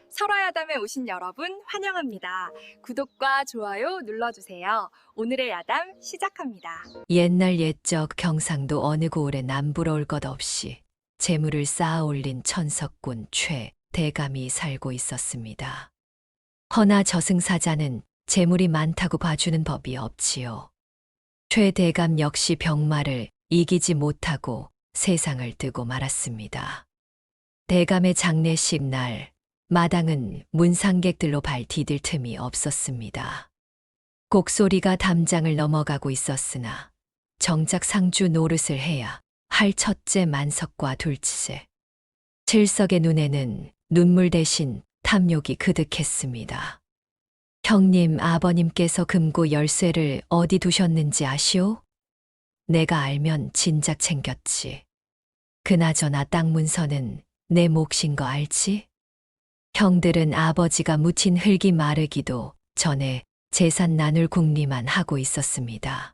설화야담에 오신 여러분 환영합니다. 구독과 좋아요 눌러주세요. 오늘의 야담 시작합니다. 옛날 옛적 경상도 어느 고을에 남부러울 것 없이 재물을 쌓아 올린 천석군 최 대감이 살고 있었습니다. 허나 저승사자는 재물이 많다고 봐주는 법이 없지요. 최 대감 역시 병마를 이기지 못하고 세상을 뜨고 말았습니다. 대감의 장례식 날 마당은 문상객들로 발 디딜 틈이 없었습니다. 곡소리가 담장을 넘어가고 있었으나 정작 상주 노릇을 해야 할 첫째 만석과 둘째 칠석의 눈에는 눈물 대신 탐욕이 그득했습니다. 형님, 아버님께서 금고 열쇠를 어디 두셨는지 아시오? 내가 알면 진작 챙겼지. 그나저나 땅 문서는 내 몫인 거 알지? 형들은 아버지가 묻힌 흙이 마르기도 전에 재산 나눌 궁리만 하고 있었습니다.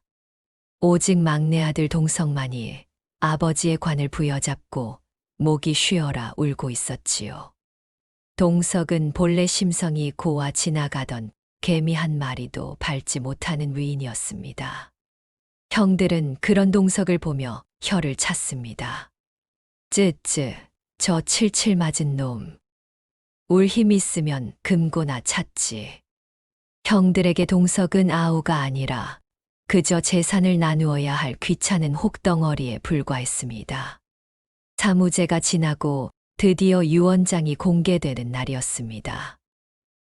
오직 막내 아들 동석만이 아버지의 관을 부여잡고 목이 쉬어라 울고 있었지요. 동석은 본래 심성이 고와 지나가던 개미 한 마리도 밟지 못하는 위인이었습니다. 형들은 그런 동석을 보며 혀를 찼습니다. 쯔쯔, 저 칠칠 맞은 놈. 울 힘 있으면 금고나 찾지. 형들에게 동석은 아우가 아니라 그저 재산을 나누어야 할 귀찮은 혹덩어리에 불과했습니다. 사무제가 지나고 드디어 유언장이 공개되는 날이었습니다.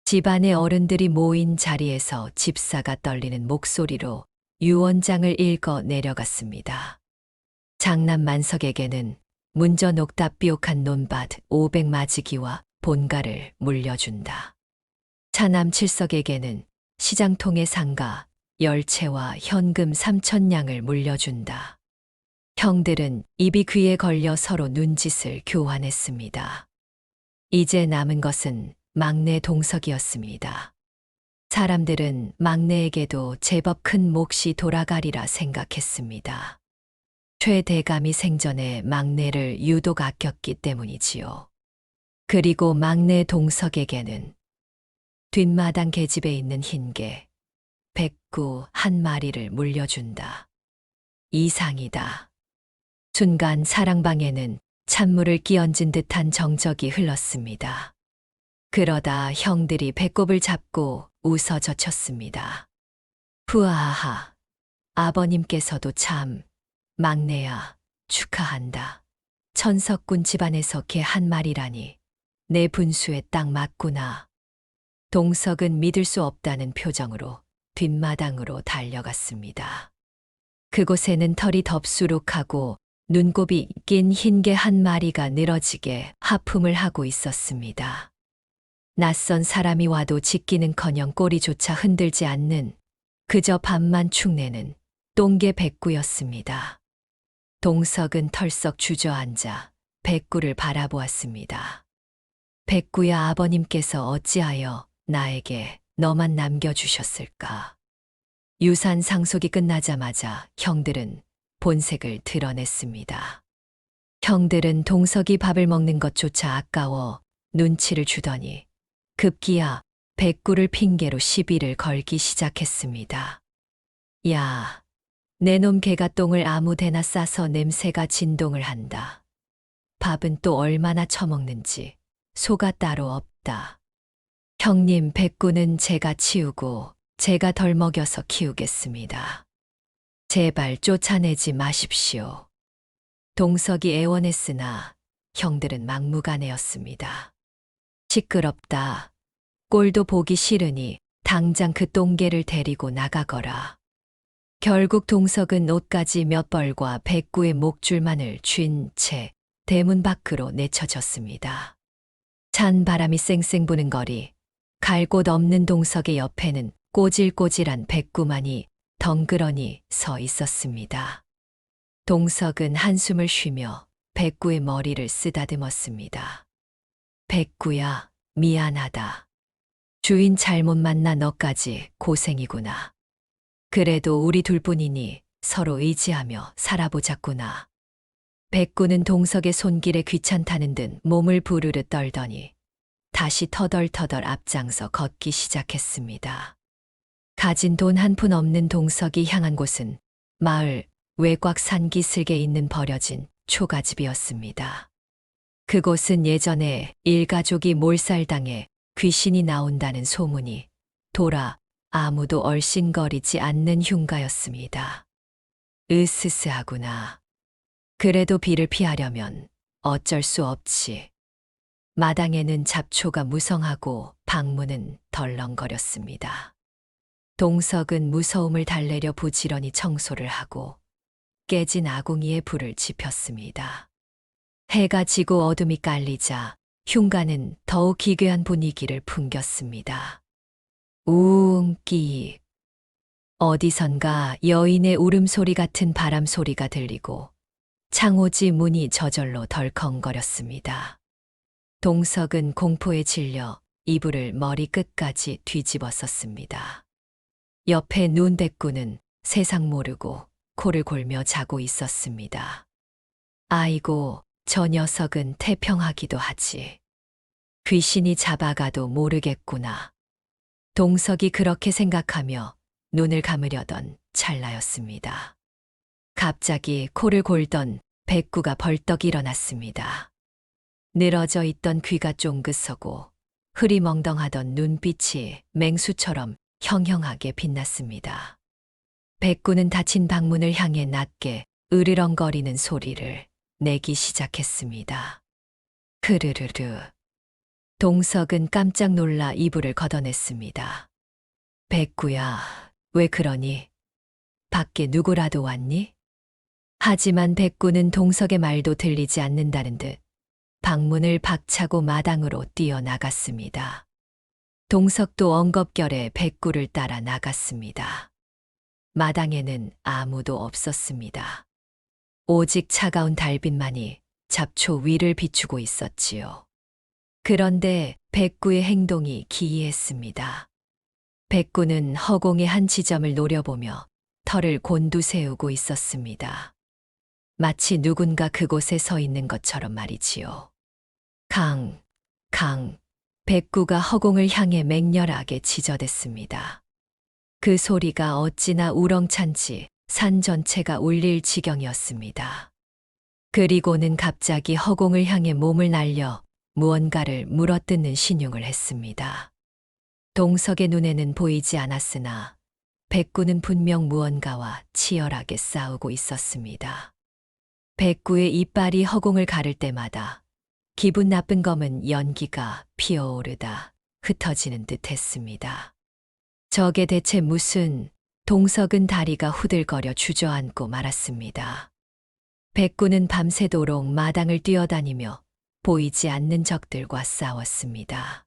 집안의 어른들이 모인 자리에서 집사가 떨리는 목소리로 유언장을 읽어 내려갔습니다. 장남 만석에게는 문저 녹답 비옥한 논밭 500마지기와 본가를 물려준다. 차남 칠석에게는 시장통의 상가, 열채와 현금 3,000냥을 물려준다. 형들은 입이 귀에 걸려 서로 눈짓을 교환했습니다. 이제 남은 것은 막내 동석이었습니다. 사람들은 막내에게도 제법 큰 몫이 돌아가리라 생각했습니다. 최 대감이 생전에 막내를 유독 아꼈기 때문이지요. 그리고 막내 동석에게는 뒷마당 계집에 있는 흰개, 백구 한 마리를 물려준다. 이상이다. 순간 사랑방에는 찬물을 끼얹은 듯한 정적이 흘렀습니다. 그러다 형들이 배꼽을 잡고 웃어 젖혔습니다. 푸아하하, 아버님께서도 참, 막내야, 축하한다. 천석군 집안에서 개 한 마리라니, 내 분수에 딱 맞구나. 동석은 믿을 수 없다는 표정으로 뒷마당으로 달려갔습니다. 그곳에는 털이 덥수룩하고 눈곱이 낀 흰개 한 마리가 늘어지게 하품을 하고 있었습니다. 낯선 사람이 와도 짖기는커녕 꼬리조차 흔들지 않는 그저 밥만 축내는 똥개 백구였습니다. 동석은 털썩 주저앉아 백구를 바라보았습니다. 백구야, 아버님께서 어찌하여 나에게 너만 남겨주셨을까? 유산 상속이 끝나자마자 형들은 본색을 드러냈습니다. 형들은 동석이 밥을 먹는 것조차 아까워 눈치를 주더니 급기야 백구를 핑계로 시비를 걸기 시작했습니다. 야, 내 놈 개가 똥을 아무데나 싸서 냄새가 진동을 한다. 밥은 또 얼마나 처먹는지 소가 따로 없다. 형님, 백구는 제가 치우고 제가 덜 먹여서 키우겠습니다. 제발 쫓아내지 마십시오. 동석이 애원했으나 형들은 막무가내였습니다. 시끄럽다. 꼴도 보기 싫으니 당장 그 똥개를 데리고 나가거라. 결국 동석은 옷가지 몇 벌과 백구의 목줄만을 쥔 채 대문 밖으로 내쳐졌습니다. 찬 바람이 쌩쌩 부는 거리, 갈 곳 없는 동석의 옆에는 꼬질꼬질한 백구만이 덩그러니 서 있었습니다. 동석은 한숨을 쉬며 백구의 머리를 쓰다듬었습니다. 백구야, 미안하다. 주인 잘못 만나 너까지 고생이구나. 그래도 우리 둘뿐이니 서로 의지하며 살아보자꾸나. 백구는 동석의 손길에 귀찮다는 듯 몸을 부르르 떨더니 다시 터덜터덜 앞장서 걷기 시작했습니다. 가진 돈 한 푼 없는 동석이 향한 곳은 마을 외곽 산기슭에 있는 버려진 초가집이었습니다. 그곳은 예전에 일가족이 몰살당해 귀신이 나온다는 소문이 돌아 아무도 얼씬거리지 않는 흉가였습니다. 으스스하구나. 그래도 비를 피하려면 어쩔 수 없지. 마당에는 잡초가 무성하고 방문은 덜렁거렸습니다. 동석은 무서움을 달래려 부지런히 청소를 하고 깨진 아궁이에 불을 지폈습니다. 해가 지고 어둠이 깔리자 흉가는 더욱 기괴한 분위기를 풍겼습니다. 우웅끼. 어디선가 여인의 울음소리 같은 바람소리가 들리고 창호지 문이 저절로 덜컹거렸습니다. 동석은 공포에 질려 이불을 머리 끝까지 뒤집었었습니다. 옆에 눈대꾸는 세상 모르고 코를 골며 자고 있었습니다. 아이고, 저 녀석은 태평하기도 하지. 귀신이 잡아가도 모르겠구나. 동석이 그렇게 생각하며 눈을 감으려던 찰나였습니다. 갑자기 코를 골던 백구가 벌떡 일어났습니다. 늘어져 있던 귀가 쫑긋 서고 흐리멍덩하던 눈빛이 맹수처럼 형형하게 빛났습니다. 백구는 닫힌 방문을 향해 낮게 으르렁거리는 소리를 내기 시작했습니다. 크르르르. 동석은 깜짝 놀라 이불을 걷어냈습니다. 백구야, 왜 그러니? 밖에 누구라도 왔니? 하지만 백구는 동석의 말도 들리지 않는다는 듯 방문을 박차고 마당으로 뛰어나갔습니다. 동석도 엉겁결에 백구를 따라 나갔습니다. 마당에는 아무도 없었습니다. 오직 차가운 달빛만이 잡초 위를 비추고 있었지요. 그런데 백구의 행동이 기이했습니다. 백구는 허공의 한 지점을 노려보며 털을 곤두세우고 있었습니다. 마치 누군가 그곳에 서 있는 것처럼 말이지요. 강. 백구가 허공을 향해 맹렬하게 지저댔습니다. 그 소리가 어찌나 우렁찬지 산 전체가 울릴 지경이었습니다. 그리고는 갑자기 허공을 향해 몸을 날려 무언가를 물어뜯는 신용을 했습니다. 동석의 눈에는 보이지 않았으나 백구는 분명 무언가와 치열하게 싸우고 있었습니다. 백구의 이빨이 허공을 가를 때마다 기분 나쁜 검은 연기가 피어오르다 흩어지는 듯 했습니다. 저게 대체 무슨... 동석은 다리가 후들거려 주저앉고 말았습니다. 백구는 밤새도록 마당을 뛰어다니며 보이지 않는 적들과 싸웠습니다.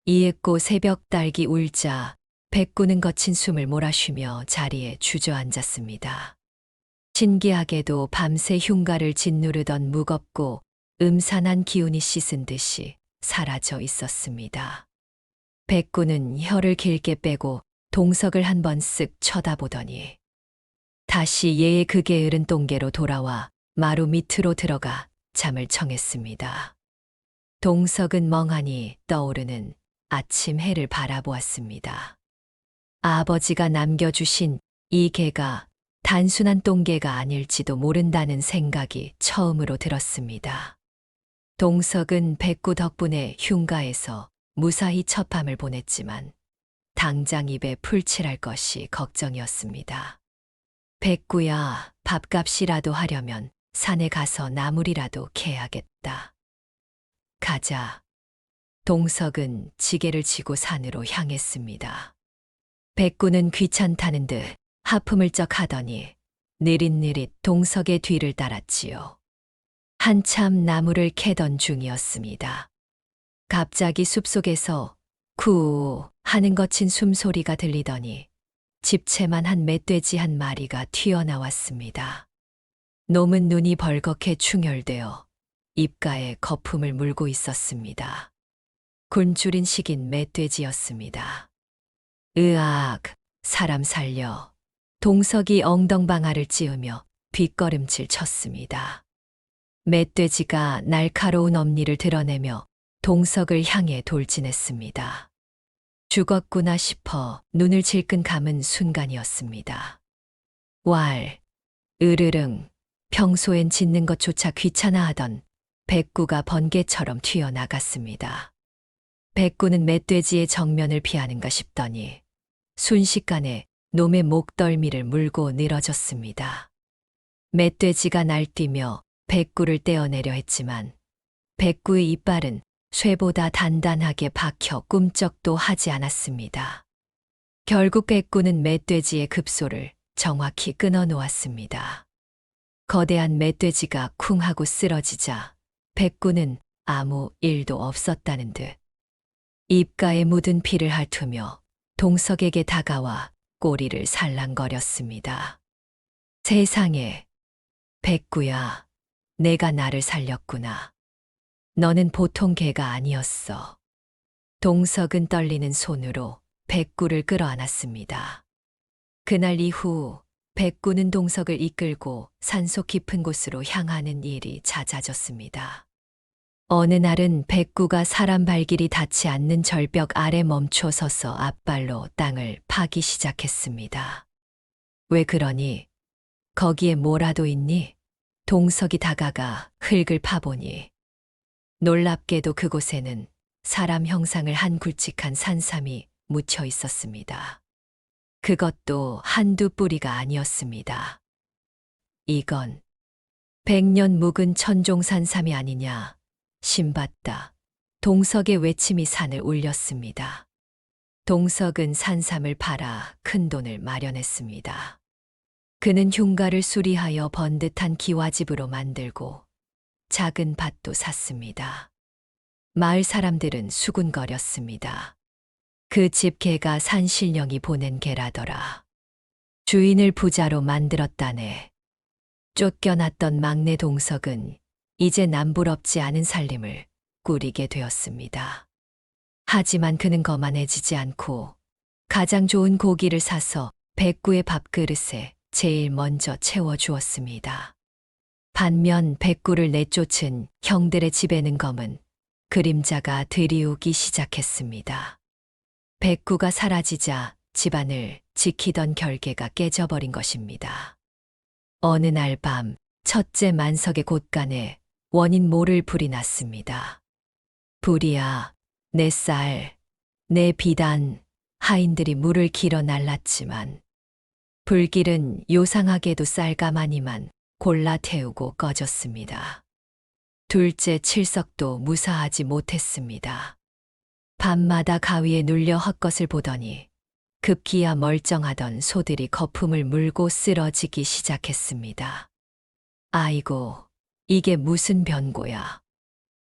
이윽고 새벽 딸기 울자 백구는 거친 숨을 몰아쉬며 자리에 주저앉았습니다. 신기하게도 밤새 흉가를 짓누르던 무겁고 음산한 기운이 씻은 듯이 사라져 있었습니다. 백구는 혀를 길게 빼고 동석을 한 번 쓱 쳐다보더니 다시 예의 그 게으른 똥개로 돌아와 마루 밑으로 들어가 잠을 청했습니다. 동석은 멍하니 떠오르는 아침 해를 바라보았습니다. 아버지가 남겨주신 이 개가 단순한 똥개가 아닐지도 모른다는 생각이 처음으로 들었습니다. 동석은 백구 덕분에 흉가에서 무사히 첫 밤을 보냈지만 당장 입에 풀칠할 것이 걱정이었습니다. 백구야, 밥값이라도 하려면 산에 가서 나물이라도 캐야겠다. 가자. 동석은 지게를 지고 산으로 향했습니다. 백구는 귀찮다는 듯 하품을 쩍 하더니 느릿느릿 동석의 뒤를 따랐지요. 한참 나무를 캐던 중이었습니다. 갑자기 숲속에서 쿠 하는 거친 숨소리가 들리더니 집채만한 멧돼지 한 마리가 튀어나왔습니다. 놈은 눈이 벌겋게 충혈되어 입가에 거품을 물고 있었습니다. 굶주린 식인 멧돼지였습니다. 으악, 사람 살려. 동석이 엉덩방아를 찌으며 뒷걸음질 쳤습니다. 멧돼지가 날카로운 엄니를 드러내며 동석을 향해 돌진했습니다. 죽었구나 싶어 눈을 질끈 감은 순간이었습니다. 왈, 으르릉, 평소엔 짖는 것조차 귀찮아하던 백구가 번개처럼 튀어나갔습니다. 백구는 멧돼지의 정면을 피하는가 싶더니 순식간에 놈의 목덜미를 물고 늘어졌습니다. 멧돼지가 날뛰며 백구를 떼어내려 했지만 백구의 이빨은 쇠보다 단단하게 박혀 꿈쩍도 하지 않았습니다. 결국 백구는 멧돼지의 급소를 정확히 끊어 놓았습니다. 거대한 멧돼지가 쿵 하고 쓰러지자 백구는 아무 일도 없었다는 듯 입가에 묻은 피를 핥으며 동석에게 다가와 꼬리를 살랑거렸습니다. 세상에, 백구야, 내가 나를 살렸구나. 너는 보통 개가 아니었어. 동석은 떨리는 손으로 백구를 끌어안았습니다. 그날 이후 백구는 동석을 이끌고 산속 깊은 곳으로 향하는 일이 잦아졌습니다. 어느 날은 백구가 사람 발길이 닿지 않는 절벽 아래 멈춰 서서 앞발로 땅을 파기 시작했습니다. 왜 그러니? 거기에 뭐라도 있니? 동석이 다가가 흙을 파보니 놀랍게도 그곳에는 사람 형상을 한 굵직한 산삼이 묻혀 있었습니다. 그것도 한두 뿌리가 아니었습니다. 이건 100년 묵은 천종산삼이 아니냐. 신받다. 동석의 외침이 산을 울렸습니다. 동석은 산삼을 팔아 큰 돈을 마련했습니다. 그는 흉가를 수리하여 번듯한 기와집으로 만들고 작은 밭도 샀습니다. 마을 사람들은 수군거렸습니다. 그 집 개가 산신령이 보낸 개라더라. 주인을 부자로 만들었다네. 쫓겨났던 막내 동석은 이제 남부럽지 않은 살림을 꾸리게 되었습니다. 하지만 그는 거만해지지 않고 가장 좋은 고기를 사서 백구의 밥그릇에 제일 먼저 채워주었습니다. 반면 백구를 내쫓은 형들의 집에는 검은 그림자가 들이우기 시작했습니다. 백구가 사라지자 집안을 지키던 결계가 깨져버린 것입니다. 어느 날 밤 첫째 만석의 곳간에 원인 모를 불이 났습니다. 불이야, 내 쌀, 내 비단, 하인들이 물을 길어 날랐지만 불길은 요상하게도 쌀가마니만 골라 태우고 꺼졌습니다. 둘째 칠석도 무사하지 못했습니다. 밤마다 가위에 눌려 헛것을 보더니 급기야 멀쩡하던 소들이 거품을 물고 쓰러지기 시작했습니다. 아이고, 이게 무슨 변고야.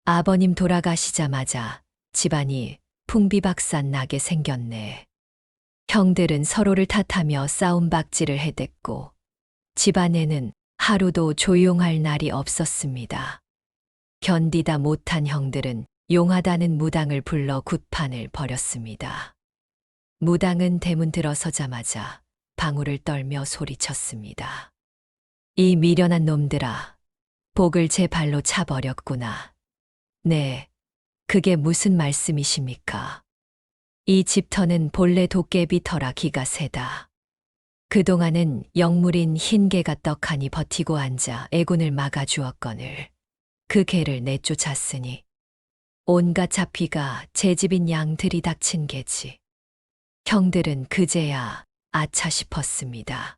아버님 돌아가시자마자 집안이 풍비박산 나게 생겼네. 형들은 서로를 탓하며 싸움박질을 해댔고 집안에는 하루도 조용할 날이 없었습니다. 견디다 못한 형들은 용하다는 무당을 불러 굿판을 벌였습니다. 무당은 대문 들어서자마자 방울을 떨며 소리쳤습니다. 이 미련한 놈들아, 복을 제 발로 차버렸구나. 네, 그게 무슨 말씀이십니까? 이 집터는 본래 도깨비 터라 기가 세다. 그동안은 영물인 흰 개가 떡하니 버티고 앉아 애군을 막아주었거늘 그 개를 내쫓았으니 온갖 잡휘가 제 집인 양 들이닥친 개지. 형들은 그제야 아차 싶었습니다.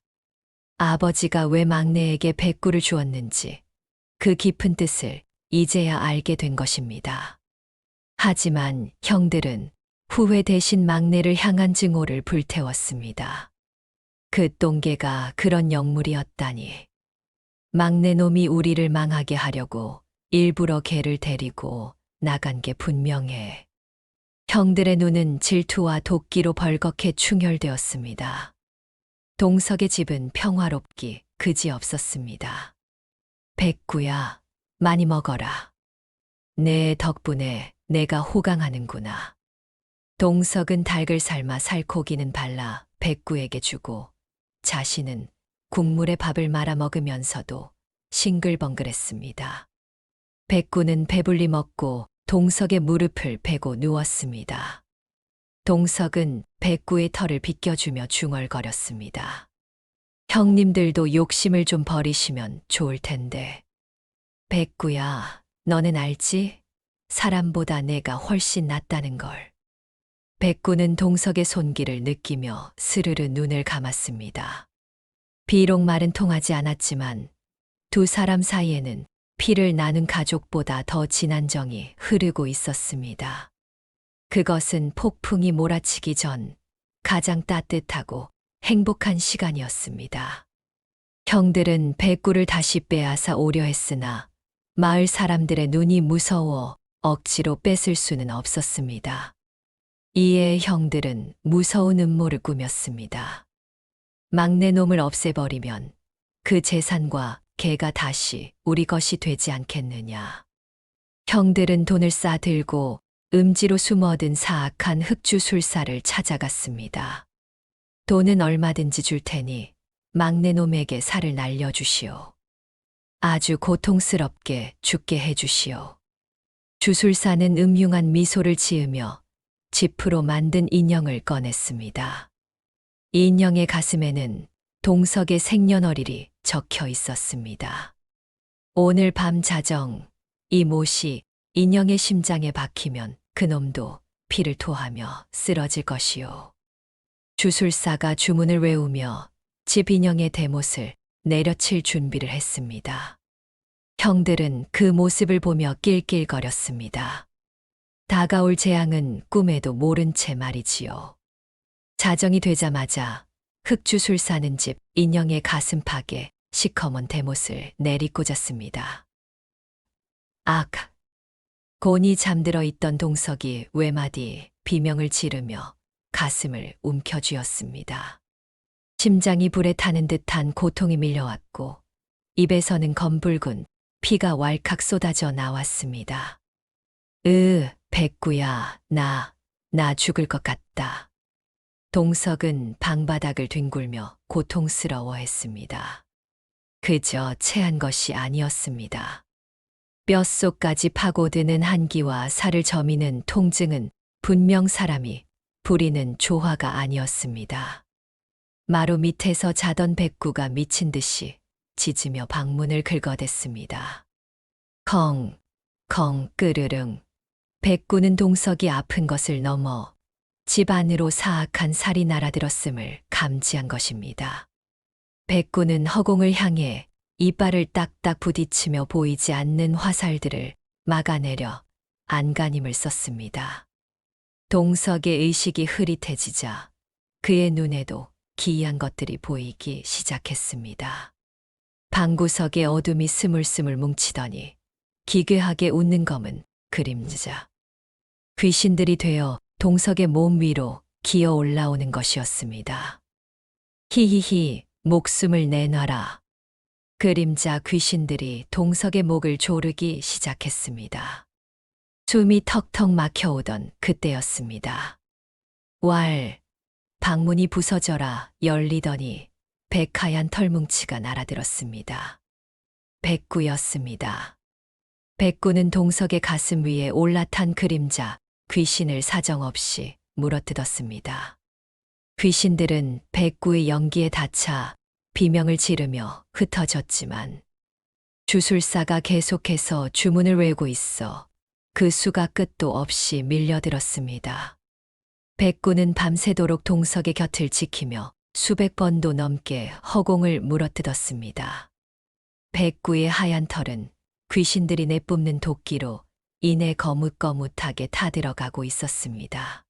아버지가 왜 막내에게 백구를 주었는지 그 깊은 뜻을 이제야 알게 된 것입니다. 하지만 형들은 후회 대신 막내를 향한 증오를 불태웠습니다. 그 똥개가 그런 영물이었다니. 막내 놈이 우리를 망하게 하려고 일부러 개를 데리고 나간 게 분명해. 형들의 눈은 질투와 도끼로 벌겋게 충혈되었습니다. 동석의 집은 평화롭기 그지없었습니다. 백구야, 많이 먹어라. 내 덕분에 내가 호강하는구나. 동석은 닭을 삶아 살코기는 발라 백구에게 주고 자신은 국물에 밥을 말아 먹으면서도 싱글벙글했습니다. 백구는 배불리 먹고 동석의 무릎을 베고 누웠습니다. 동석은 백구의 털을 빗겨주며 중얼거렸습니다. 형님들도 욕심을 좀 버리시면 좋을 텐데. 백구야, 너는 알지? 사람보다 내가 훨씬 낫다는 걸. 백구는 동석의 손길을 느끼며 스르르 눈을 감았습니다. 비록 말은 통하지 않았지만 두 사람 사이에는 피를 나눈 가족보다 더 진한 정이 흐르고 있었습니다. 그것은 폭풍이 몰아치기 전 가장 따뜻하고 행복한 시간이었습니다. 형들은 백구를 다시 빼앗아 오려 했으나 마을 사람들의 눈이 무서워 억지로 뺏을 수는 없었습니다. 이에 형들은 무서운 음모를 꾸몄습니다. 막내 놈을 없애버리면 그 재산과 개가 다시 우리 것이 되지 않겠느냐. 형들은 돈을 싸들고 음지로 숨어든 사악한 흑주술사를 찾아갔습니다. 돈은 얼마든지 줄 테니 막내 놈에게 살을 날려주시오. 아주 고통스럽게 죽게 해주시오. 주술사는 음흉한 미소를 지으며 지프로 만든 인형을 꺼냈습니다. 인형의 가슴에는 동석의 생년월일이 적혀 있었습니다. 오늘 밤 자정 이 못이 인형의 심장에 박히면 그놈도 피를 토하며 쓰러질 것이요. 주술사가 주문을 외우며 집 인형의 대못을 내려칠 준비를 했습니다. 형들은 그 모습을 보며 낄낄거렸습니다. 다가올 재앙은 꿈에도 모른 채 말이지요. 자정이 되자마자 흑주술사는 집 인형의 가슴팍에 시커먼 대못을 내리꽂았습니다. 악! 곤히 잠들어 있던 동석이 외마디 비명을 지르며 가슴을 움켜쥐었습니다. 심장이 불에 타는 듯한 고통이 밀려왔고 입에서는 검붉은 피가 왈칵 쏟아져 나왔습니다. 백구야, 나 죽을 것 같다. 동석은 방바닥을 뒹굴며 고통스러워했습니다. 그저 체한 것이 아니었습니다. 뼛속까지 파고드는 한기와 살을 저미는 통증은 분명 사람이 부리는 조화가 아니었습니다. 마루 밑에서 자던 백구가 미친 듯이 짖으며 방문을 긁어댔습니다. 컹, 컹, 끄르릉. 백구는 동석이 아픈 것을 넘어 집 안으로 사악한 살이 날아들었음을 감지한 것입니다. 백구는 허공을 향해 이빨을 딱딱 부딪히며 보이지 않는 화살들을 막아내려 안간힘을 썼습니다. 동석의 의식이 흐릿해지자 그의 눈에도 기이한 것들이 보이기 시작했습니다. 방구석의 어둠이 스물스물 뭉치더니 기괴하게 웃는 검은 그림자. 귀신들이 되어 동석의 몸 위로 기어 올라오는 것이었습니다. 히히히, 목숨을 내놔라. 그림자 귀신들이 동석의 목을 조르기 시작했습니다. 숨이 턱턱 막혀오던 그때였습니다. 방문이 부서져라 열리더니 백하얀 털뭉치가 날아들었습니다. 백구였습니다. 백구는 동석의 가슴 위에 올라탄 그림자 귀신을 사정없이 물어뜯었습니다. 귀신들은 백구의 연기에 닫혀 비명을 지르며 흩어졌지만 주술사가 계속해서 주문을 외우고 있어 그 수가 끝도 없이 밀려들었습니다. 백구는 밤새도록 동석의 곁을 지키며 수백 번도 넘게 허공을 물어뜯었습니다. 백구의 하얀 털은 귀신들이 내뿜는 도끼로 이내 거뭇거뭇하게 타들어가고 있었습니다.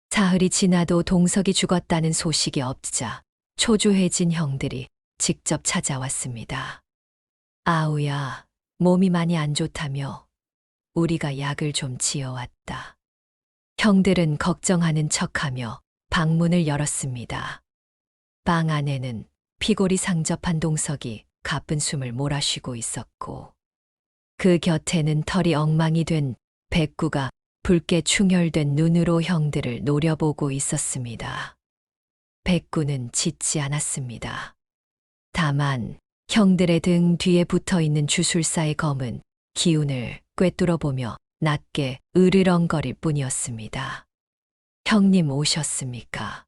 사흘이 지나도 동석이 죽었다는 소식이 없자 초조해진 형들이 직접 찾아왔습니다. 아우야, 몸이 많이 안 좋다며 우리가 약을 좀 지어왔다. 형들은 걱정하는 척하며 방문을 열었습니다. 방 안에는 피골이 상접한 동석이 가쁜 숨을 몰아쉬고 있었고 그 곁에는 털이 엉망이 된 백구가 붉게 충혈된 눈으로 형들을 노려보고 있었습니다. 백구는 짖지 않았습니다. 다만 형들의 등 뒤에 붙어있는 주술사의 검은 기운을 꿰뚫어보며 낮게 으르렁거릴 뿐이었습니다. 형님 오셨습니까?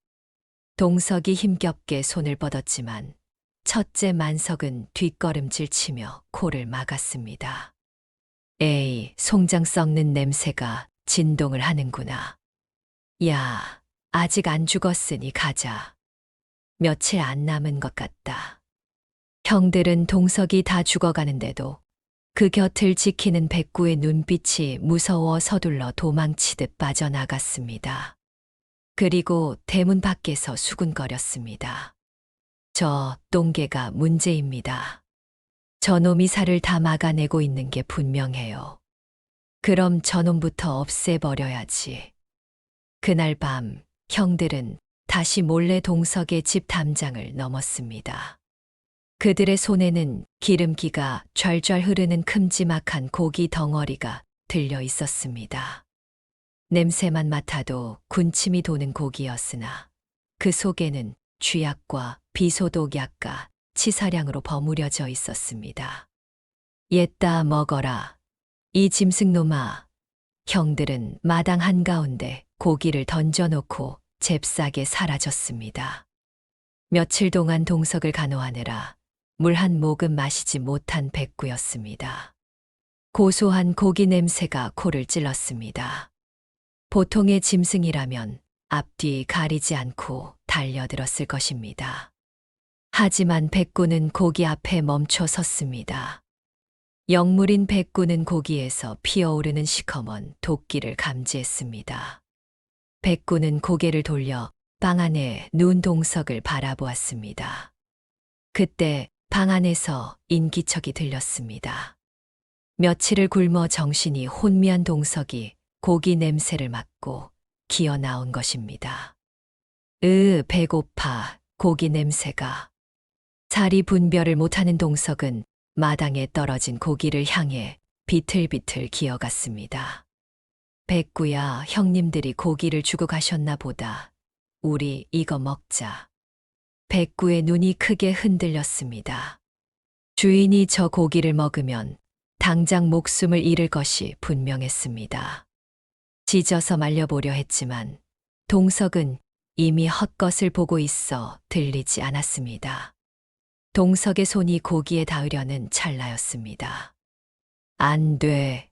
동석이 힘겹게 손을 뻗었지만 첫째 만석은 뒷걸음질 치며 코를 막았습니다. 에이, 송장 썩는 냄새가 진동을 하는구나. 야, 아직 안 죽었으니 가자. 며칠 안 남은 것 같다. 형들은 동석이 다 죽어가는데도 그 곁을 지키는 백구의 눈빛이 무서워 서둘러 도망치듯 빠져나갔습니다. 그리고 대문 밖에서 수군거렸습니다. 저 똥개가 문제입니다. 저놈이 살을 다 막아내고 있는 게 분명해요. 그럼 저놈부터 없애버려야지. 그날 밤 형들은 다시 몰래 동석의 집 담장을 넘었습니다. 그들의 손에는 기름기가 좔좔 흐르는 큼지막한 고기 덩어리가 들려 있었습니다. 냄새만 맡아도 군침이 도는 고기였으나 그 속에는 쥐약과 비소독약과 치사량으로 버무려져 있었습니다. 옛다 먹어라. 이 짐승놈아. 형들은 마당 한가운데 고기를 던져놓고 잽싸게 사라졌습니다. 며칠 동안 동석을 간호하느라 물 한 모금 마시지 못한 백구였습니다. 고소한 고기 냄새가 코를 찔렀습니다. 보통의 짐승이라면 앞뒤 가리지 않고 달려들었을 것입니다. 하지만 백구는 고기 앞에 멈춰 섰습니다. 영물인 백구는 고기에서 피어오르는 시커먼 도끼를 감지했습니다. 백구는 고개를 돌려 방 안에 누운 동석을 바라보았습니다. 그때 방 안에서 인기척이 들렸습니다. 며칠을 굶어 정신이 혼미한 동석이 고기 냄새를 맡고 기어 나온 것입니다. 배고파. 고기 냄새가. 자리 분별을 못하는 동석은 마당에 떨어진 고기를 향해 비틀비틀 기어갔습니다. 백구야, 형님들이 고기를 주고 가셨나 보다. 우리 이거 먹자. 백구의 눈이 크게 흔들렸습니다. 주인이 저 고기를 먹으면 당장 목숨을 잃을 것이 분명했습니다. 찢어서 말려보려 했지만 동석은 이미 헛것을 보고 있어 들리지 않았습니다. 동석의 손이 고기에 닿으려는 찰나였습니다. 안 돼.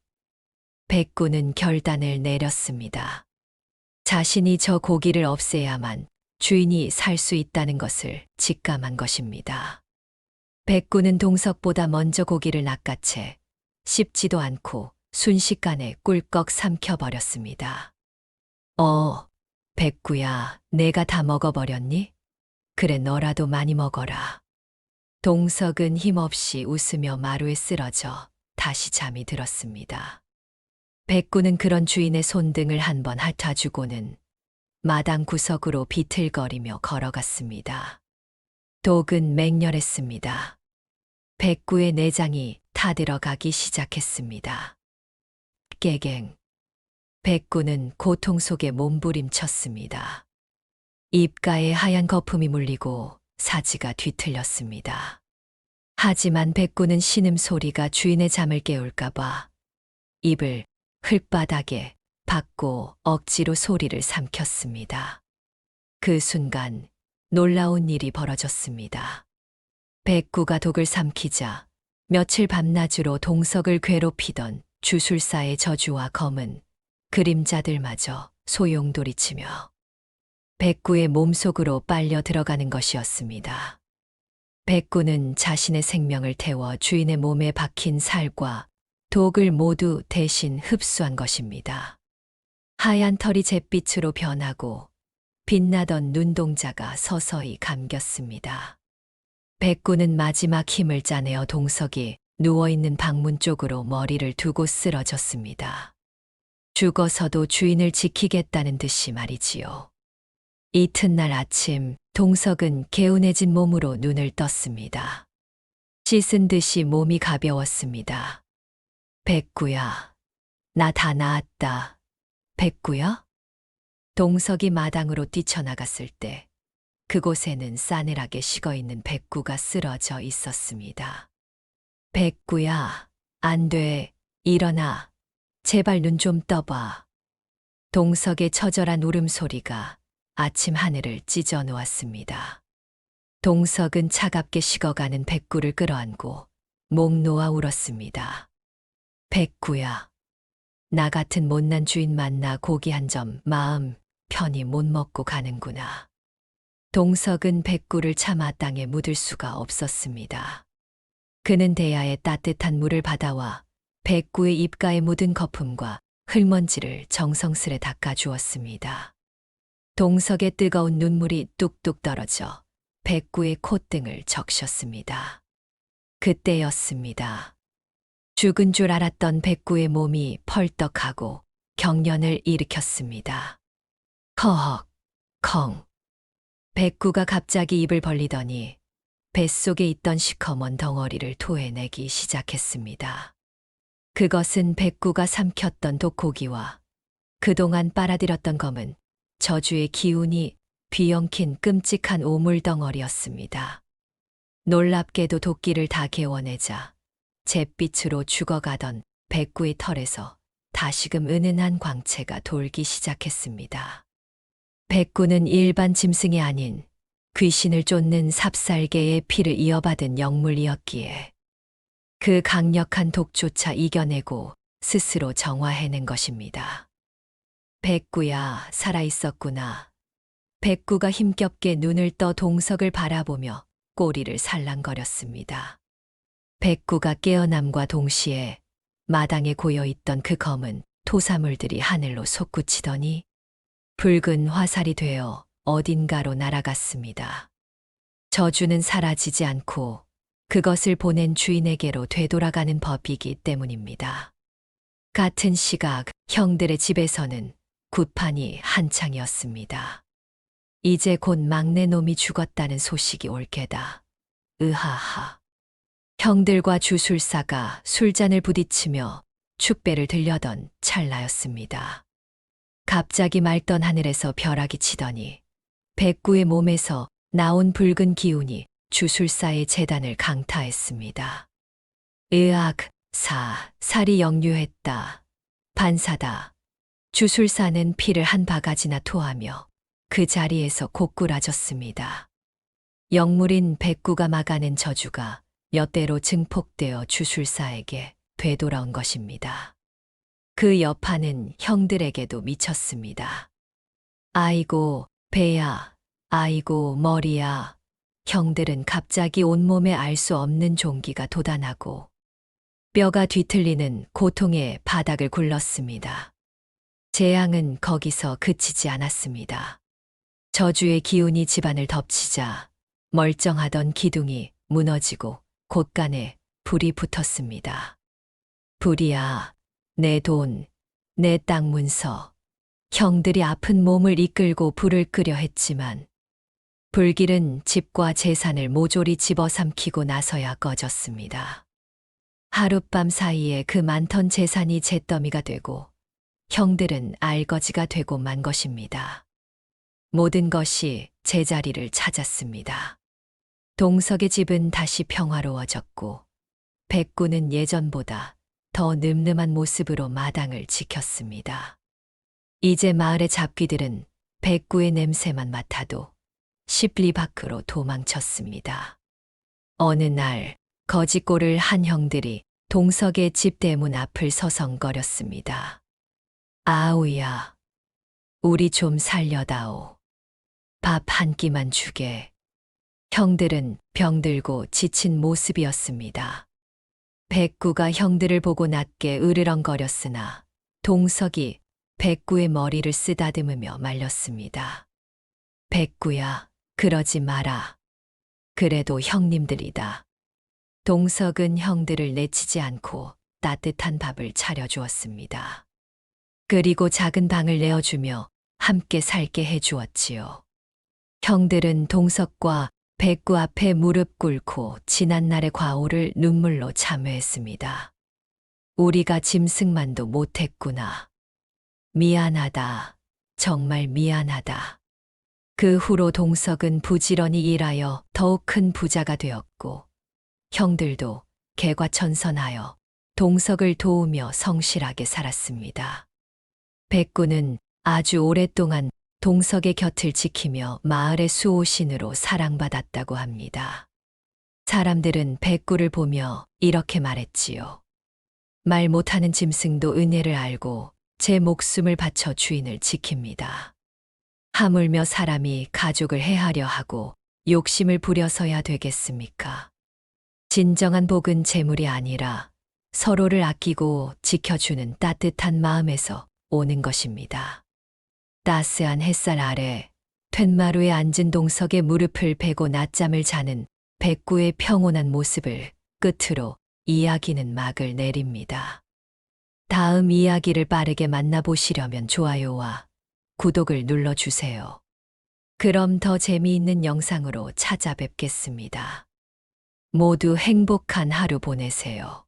백구는 결단을 내렸습니다. 자신이 저 고기를 없애야만 주인이 살 수 있다는 것을 직감한 것입니다. 백구는 동석보다 먼저 고기를 낚아채 씹지도 않고 순식간에 꿀꺽 삼켜버렸습니다. 백구야, 내가 다 먹어버렸니? 그래, 너라도 많이 먹어라. 동석은 힘없이 웃으며 마루에 쓰러져 다시 잠이 들었습니다. 백구는 그런 주인의 손등을 한번 핥아주고는 마당 구석으로 비틀거리며 걸어갔습니다. 독은 맹렬했습니다. 백구의 내장이 타들어가기 시작했습니다. 깨갱. 백구는 고통 속에 몸부림쳤습니다. 입가에 하얀 거품이 물리고 사지가 뒤틀렸습니다. 하지만 백구는 신음소리가 주인의 잠을 깨울까봐 입을 흙바닥에 박고 억지로 소리를 삼켰습니다. 그 순간 놀라운 일이 벌어졌습니다. 백구가 독을 삼키자 며칠 밤낮으로 동석을 괴롭히던 주술사의 저주와 검은 그림자들마저 소용돌이치며 백구의 몸속으로 빨려 들어가는 것이었습니다. 백구는 자신의 생명을 태워 주인의 몸에 박힌 살과 독을 모두 대신 흡수한 것입니다. 하얀 털이 잿빛으로 변하고 빛나던 눈동자가 서서히 감겼습니다. 백구는 마지막 힘을 짜내어 동석이 누워있는 방문 쪽으로 머리를 두고 쓰러졌습니다. 죽어서도 주인을 지키겠다는 듯이 말이지요. 이튿날 아침 동석은 개운해진 몸으로 눈을 떴습니다. 씻은 듯이 몸이 가벼웠습니다. 백구야, 나 다 나았다. 백구야? 동석이 마당으로 뛰쳐나갔을 때 그곳에는 싸늘하게 식어있는 백구가 쓰러져 있었습니다. 백구야, 안 돼. 일어나. 제발 눈 좀 떠봐. 동석의 처절한 울음소리가 아침 하늘을 찢어 놓았습니다. 동석은 차갑게 식어가는 백구를 끌어안고 목 놓아 울었습니다. 백구야, 나 같은 못난 주인 만나 고기 한 점 마음 편히 못 먹고 가는구나. 동석은 백구를 차마 땅에 묻을 수가 없었습니다. 그는 대야에 따뜻한 물을 받아와 백구의 입가에 묻은 거품과 흙먼지를 정성스레 닦아 주었습니다. 동석의 뜨거운 눈물이 뚝뚝 떨어져 백구의 콧등을 적셨습니다. 그때였습니다. 죽은 줄 알았던 백구의 몸이 펄떡하고 경련을 일으켰습니다. 허헉, 컹. 백구가 갑자기 입을 벌리더니 뱃속에 있던 시커먼 덩어리를 토해내기 시작했습니다. 그것은 백구가 삼켰던 독고기와 그동안 빨아들였던 검은 저주의 기운이 뒤엉킨 끔찍한 오물덩어리였습니다. 놀랍게도 도끼를 다 개워내자 잿빛으로 죽어가던 백구의 털에서 다시금 은은한 광채가 돌기 시작했습니다. 백구는 일반 짐승이 아닌 귀신을 쫓는 삽살개의 피를 이어받은 영물이었기에 그 강력한 독조차 이겨내고 스스로 정화해낸 것입니다. 백구야, 살아있었구나. 백구가 힘겹게 눈을 떠 동석을 바라보며 꼬리를 살랑거렸습니다. 백구가 깨어남과 동시에 마당에 고여있던 그 검은 토사물들이 하늘로 솟구치더니 붉은 화살이 되어 어딘가로 날아갔습니다. 저주는 사라지지 않고 그것을 보낸 주인에게로 되돌아가는 법이기 때문입니다. 같은 시각 형들의 집에서는 굿판이 한창이었습니다. 이제 곧 막내 놈이 죽었다는 소식이 올 게다. 으하하. 형들과 주술사가 술잔을 부딪히며 축배를 들려던 찰나였습니다. 갑자기 맑던 하늘에서 벼락이 치더니 백구의 몸에서 나온 붉은 기운이 주술사의 재단을 강타했습니다. 으악, 살이 역류했다. 반사다. 주술사는 피를 한 바가지나 토하며 그 자리에서 고꾸라졌습니다. 영물인 백구가 막아낸 저주가 몇 대로 증폭되어 주술사에게 되돌아온 것입니다. 그 여파는 형들에게도 미쳤습니다. 아이고, 배야, 아이고, 머리야. 형들은 갑자기 온몸에 알 수 없는 종기가 돋아나고 뼈가 뒤틀리는 고통의 바닥을 굴렀습니다. 재앙은 거기서 그치지 않았습니다. 저주의 기운이 집안을 덮치자 멀쩡하던 기둥이 무너지고 곳간에 불이 붙었습니다. 불이야, 내 돈, 내 땅 문서. 형들이 아픈 몸을 이끌고 불을 끄려 했지만 불길은 집과 재산을 모조리 집어삼키고 나서야 꺼졌습니다. 하룻밤 사이에 그 많던 재산이 잿더미가 되고 형들은 알거지가 되고 만 것입니다. 모든 것이 제자리를 찾았습니다. 동석의 집은 다시 평화로워졌고 백구는 예전보다 더 늠름한 모습으로 마당을 지켰습니다. 이제 마을의 잡귀들은 백구의 냄새만 맡아도 십리 밖으로 도망쳤습니다. 어느 날 거짓골을 한 형들이 동석의 집 대문 앞을 서성거렸습니다. 아우야, 우리 좀 살려다오. 밥 한 끼만 주게. 형들은 병들고 지친 모습이었습니다. 백구가 형들을 보고 낮게 으르렁거렸으나 동석이 백구의 머리를 쓰다듬으며 말렸습니다. 백구야, 그러지 마라. 그래도 형님들이다. 동석은 형들을 내치지 않고 따뜻한 밥을 차려주었습니다. 그리고 작은 방을 내어주며 함께 살게 해주었지요. 형들은 동석과 백구 앞에 무릎 꿇고 지난날의 과오를 눈물로 참회했습니다. 우리가 짐승만도 못했구나. 미안하다. 정말 미안하다. 그 후로 동석은 부지런히 일하여 더욱 큰 부자가 되었고 형들도 개과천선하여 동석을 도우며 성실하게 살았습니다. 백구는 아주 오랫동안 동석의 곁을 지키며 마을의 수호신으로 사랑받았다고 합니다. 사람들은 백구를 보며 이렇게 말했지요. 말 못하는 짐승도 은혜를 알고 제 목숨을 바쳐 주인을 지킵니다. 하물며 사람이 가족을 해하려 하고 욕심을 부려서야 되겠습니까? 진정한 복은 재물이 아니라 서로를 아끼고 지켜주는 따뜻한 마음에서 오는 것입니다. 따스한 햇살 아래 툇마루에 앉은 동석의 무릎을 베고 낮잠을 자는 백구의 평온한 모습을 끝으로 이야기는 막을 내립니다. 다음 이야기를 빠르게 만나보시려면 좋아요와 구독을 눌러주세요. 그럼 더 재미있는 영상으로 찾아뵙겠습니다. 모두 행복한 하루 보내세요.